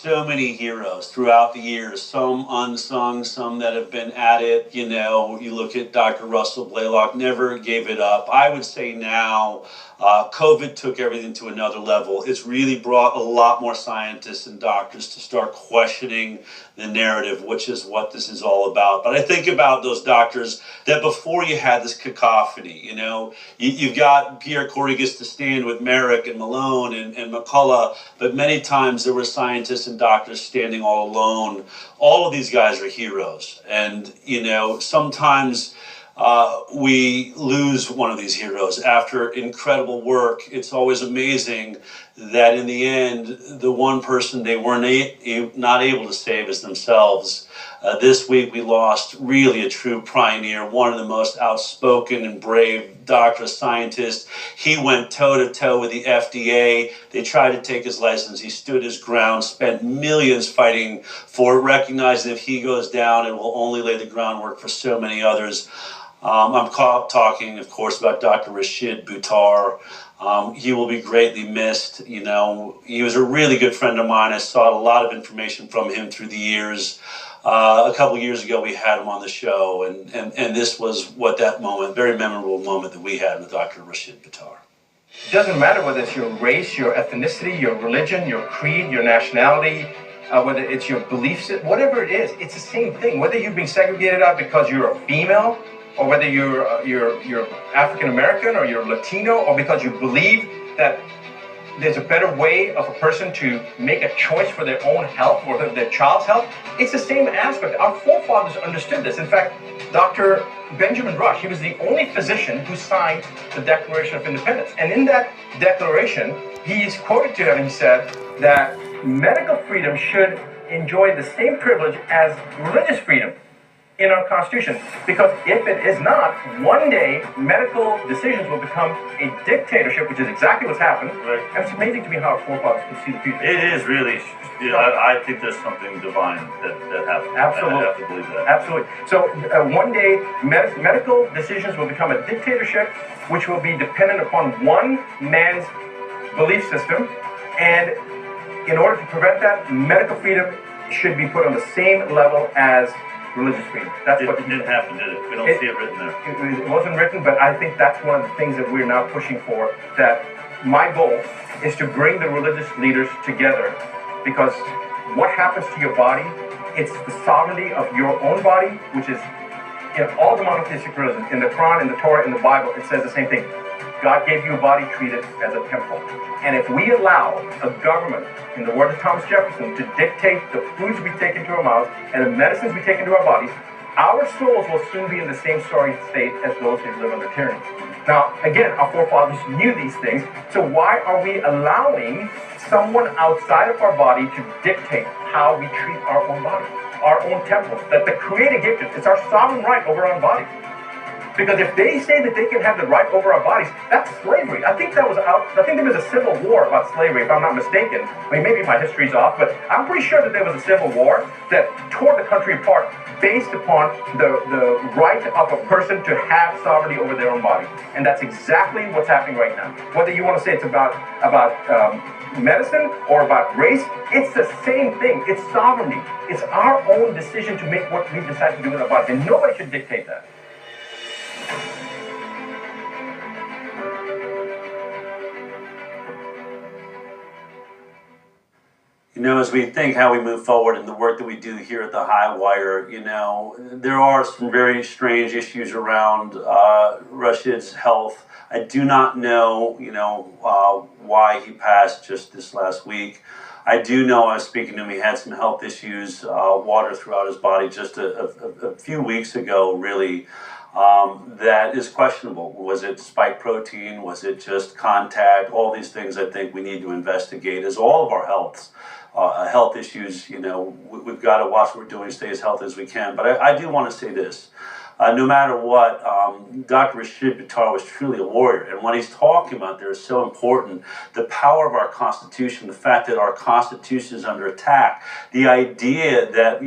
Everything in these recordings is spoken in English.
so many heroes throughout the years, some unsung, some that have been at it. You know, you look at Dr. Russell Blaylock, never gave it up. I would say now, COVID took everything to another level. It's really brought a lot more scientists and doctors to start questioning the narrative, which is what this is all about. But I think about those doctors that before you had this cacophony, you know, you've got Pierre Corey gets to stand with Merrick and Malone and McCullough, but many times there were scientists and doctors standing all alone. All of these guys are heroes. And, you know, sometimes we lose one of these heroes after incredible work. It's always amazing that in the end, the one person they weren't not able to save is themselves. This week we lost really a true pioneer, one of the most outspoken and brave doctors, scientists. He went toe-to-toe with the FDA. They tried to take his license. He stood his ground, spent millions fighting for it, recognizing if he goes down, it will only lay the groundwork for so many others. I'm talking, of course, about Dr. Rashid Buttar. He will be greatly missed. You know, he was a really good friend of mine. I saw a lot of information from him through the years. A couple of years ago, we had him on the show, and this was what that moment, very memorable moment that we had with Dr. Rashid Buttar. It doesn't matter whether it's your race, your ethnicity, your religion, your creed, your nationality, whether it's your beliefs, whatever it is, it's the same thing. Whether you've been segregated out because you're a female, or whether you're African American or you're Latino, or because you believe that there's a better way of a person to make a choice for their own health or their child's health, it's the same aspect. Our forefathers understood this. In fact, Dr. Benjamin Rush, he was the only physician who signed the Declaration of Independence. And in that declaration, he is quoted to him, and he said that medical freedom should enjoy the same privilege as religious freedom in our Constitution, because if it is not, one day medical decisions will become a dictatorship, which is exactly what's happened. Right. And it's amazing to me how our forefathers could see the future. It is really, you know, I think there's something divine that happened. Absolutely. I have to believe that. Absolutely. So one day medical decisions will become a dictatorship, which will be dependent upon one man's belief system. And in order to prevent that, medical freedom should be put on the same level as religious freedom. That's what it didn't happen, did it? We don't see it written there. It wasn't written, but I think that's one of the things that we're now pushing for. That my goal is to bring the religious leaders together, because what happens to your body, it's the sovereignty of your own body, which is in all the monotheistic religions, in the Quran, in the Torah, in the Bible, it says the same thing. God gave you a body, treat it as a temple. And if we allow a government, in the words of Thomas Jefferson, to dictate the foods we take into our mouths and the medicines we take into our bodies, our souls will soon be in the same sorry state as those who live under tyranny. Now, again, our forefathers knew these things, so why are we allowing someone outside of our body to dictate how we treat our own body, our own temples? That the Creator gave us, it's our sovereign right over our body. Because if they say that they can have the right over our bodies, that's slavery. I think there was a civil war about slavery, if I'm not mistaken. I mean, maybe my history's off, but I'm pretty sure that there was a civil war that tore the country apart based upon the right of a person to have sovereignty over their own body. And that's exactly what's happening right now. Whether you want to say it's about medicine or about race, it's the same thing. It's sovereignty. It's our own decision to make what we decide to do with our bodies, and nobody should dictate that. You know, as we think how we move forward in the work that we do here at the High Wire, you know, there are some very strange issues around Rashid's health. I do not know, you know, why he passed just this last week. I do know, I was speaking to him, he had some health issues, water throughout his body just a few weeks ago, really. That is questionable. Was it spike protein? Was it just contact? All these things I think we need to investigate, as all of our health issues. You know, we've got to watch what we're doing, stay as healthy as we can. But I do want to say this. no matter what, Dr. Rashid Buttar was truly a warrior. And what he's talking about there is so important. The power of our Constitution, the fact that our Constitution is under attack, the idea that,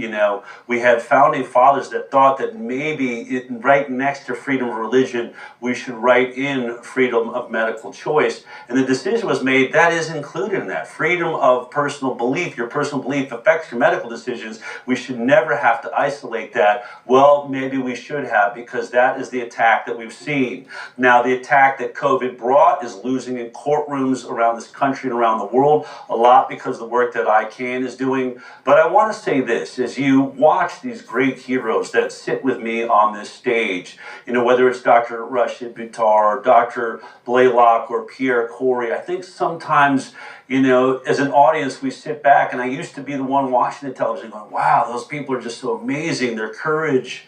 we had founding fathers that thought that maybe right next to freedom of religion, we should write in freedom of medical choice. And the decision was made that is included in that. Freedom of personal belief. Your personal belief affects your medical decisions. We should never have to isolate that. Well, maybe we should have, because that is the attack that we've seen. Now, the attack that COVID brought is losing in courtrooms around this country and around the world, a lot because of the work that ICANN is doing. But I want to say this, as you watch these great heroes that sit with me on this stage, whether it's Dr. Rashid Buttar or Dr. Blaylock or Pierre Corey, I think sometimes, as an audience, we sit back, and I used to be the one watching the television going, wow, those people are just so amazing, their courage.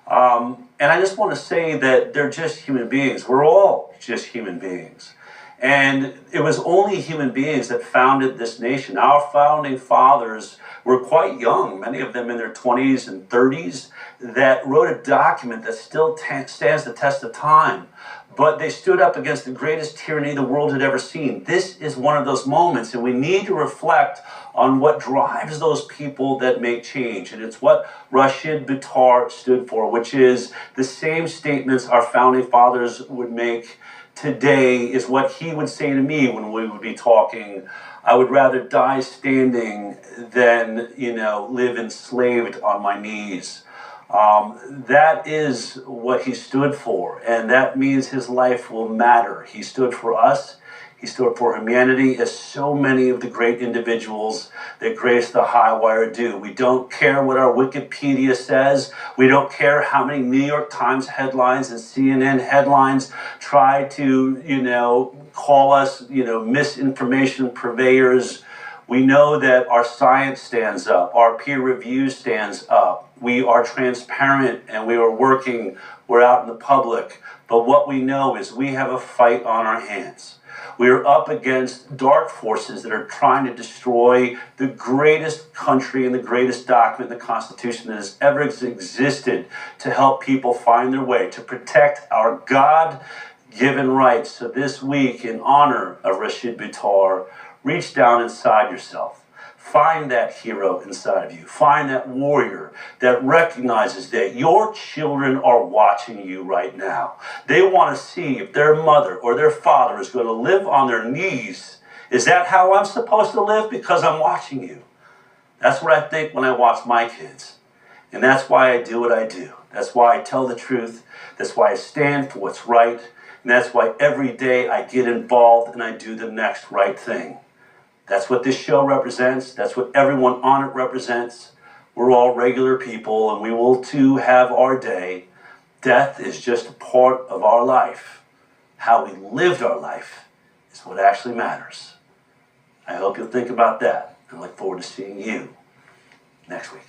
And I just want to say that they're just human beings. We're all just human beings. And it was only human beings that founded this nation. Our founding fathers were quite young, many of them in their 20s and 30s, that wrote a document that still stands the test of time. But they stood up against the greatest tyranny the world had ever seen. This is one of those moments, and we need to reflect on what drives those people that make change. And it's what Rashid Buttar stood for, which is the same statements our founding fathers would make today is what he would say to me when we would be talking. I would rather die standing than, live enslaved on my knees. That is what he stood for, and that means his life will matter. He stood for us. He stood for humanity, as so many of the great individuals that grace the high wire do. We don't care what our Wikipedia says. We don't care how many New York Times headlines and CNN headlines try to, call us, misinformation purveyors. We know that our science stands up, our peer review stands up. We are transparent and we are working, we're out in the public. But what we know is we have a fight on our hands. We are up against dark forces that are trying to destroy the greatest country and the greatest document, the Constitution, that has ever existed to help people find their way, to protect our God-given rights. So this week, in honor of Rashid Buttar, reach down inside yourself. Find that hero inside of you. Find that warrior that recognizes that your children are watching you right now. They want to see if their mother or their father is going to live on their knees. Is that how I'm supposed to live? Because I'm watching you. That's what I think when I watch my kids. And that's why I do what I do. That's why I tell the truth. That's why I stand for what's right. And that's why every day I get involved and I do the next right thing. That's what this show represents. That's what everyone on it represents. We're all regular people, and we will too have our day. Death is just a part of our life. How we lived our life is what actually matters. I hope you'll think about that, and look forward to seeing you next week.